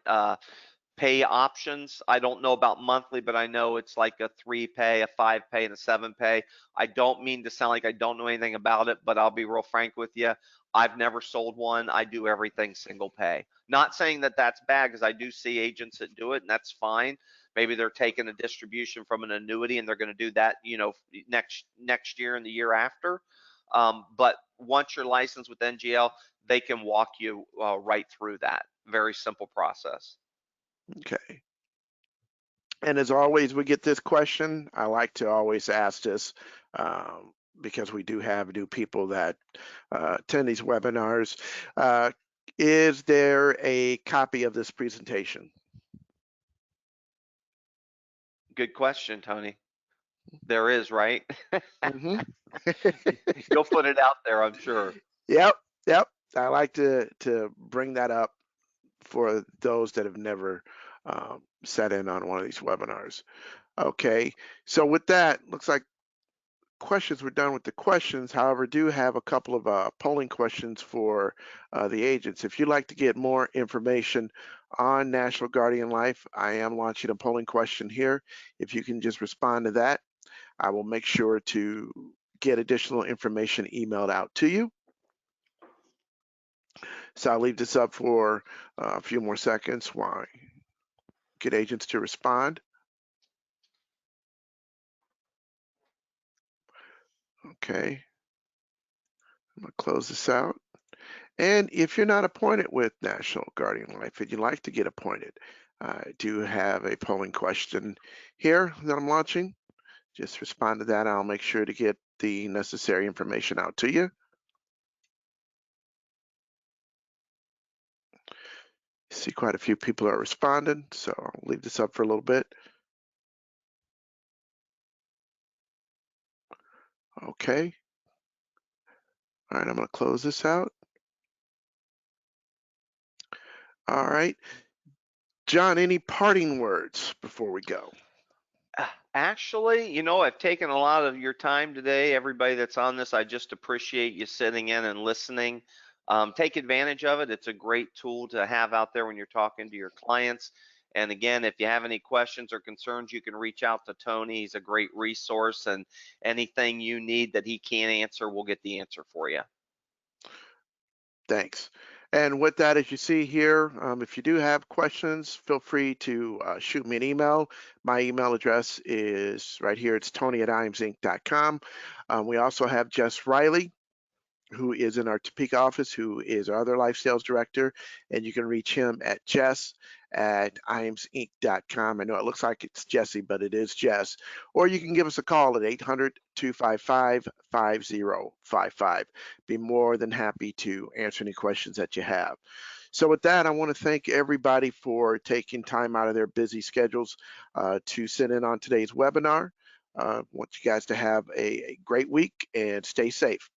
pay options. I don't know about monthly, but I know it's like a 3 pay, a 5 pay, and a 7 pay. I don't mean to sound like I don't know anything about it, but I'll be real frank with you. I've never sold one. I do everything single pay. Not saying that that's bad because I do see agents that do it, and that's fine. Maybe they're taking a distribution from an annuity and they're going to do that, next year and the year after. But once you're licensed with NGL, they can walk you right through that. Very simple process. Okay. And as always, we get this question. I like to always ask this because we do have new people that attend these webinars. Uh, is there a copy of this presentation? Good question, Tony. There is, right? Mm-hmm. You'll put it out there, I'm sure. Yep, yep. I like to bring that up for those that have never sat in on one of these webinars. Okay, so with that, looks like questions, we're done with the questions. However, do have a couple of polling questions for the agents. If you'd like to get more information on National Guardian Life, I am launching a polling question here. If you can just respond to that, I will make sure to get additional information emailed out to you. So I'll leave this up for a few more seconds while I get agents to respond. Okay, I'm gonna close this out. And if you're not appointed with National Guardian Life and you'd like to get appointed, I do have a polling question here that I'm launching. Just respond to that. I'll make sure to get the necessary information out to you. See quite a few people are responding, so I'll leave this up for a little bit. Okay. All right, I'm going to close this out. All right. John, any parting words before we go? Actually, I've taken a lot of your time today. Everybody that's on this, I just appreciate you sitting in and listening. Take advantage of it. It's a great tool to have out there when you're talking to your clients. And again, if you have any questions or concerns, you can reach out to Tony. He's a great resource, and anything you need that he can't answer, we'll get the answer for you. Thanks. And with that, as you see here, if you do have questions, feel free to shoot me an email. My email address is right here. It's tony@imsinc.com. We also have Jess Riley, who is in our Topeka office, who is our other life sales director, and you can reach him at jess@imsinc.com. I know it looks like it's Jesse, but it is Jess. Or you can give us a call at 800-255-5055. Be more than happy to answer any questions that you have. So with that, I want to thank everybody for taking time out of their busy schedules to sit in on today's webinar. I want you guys to have a great week and stay safe.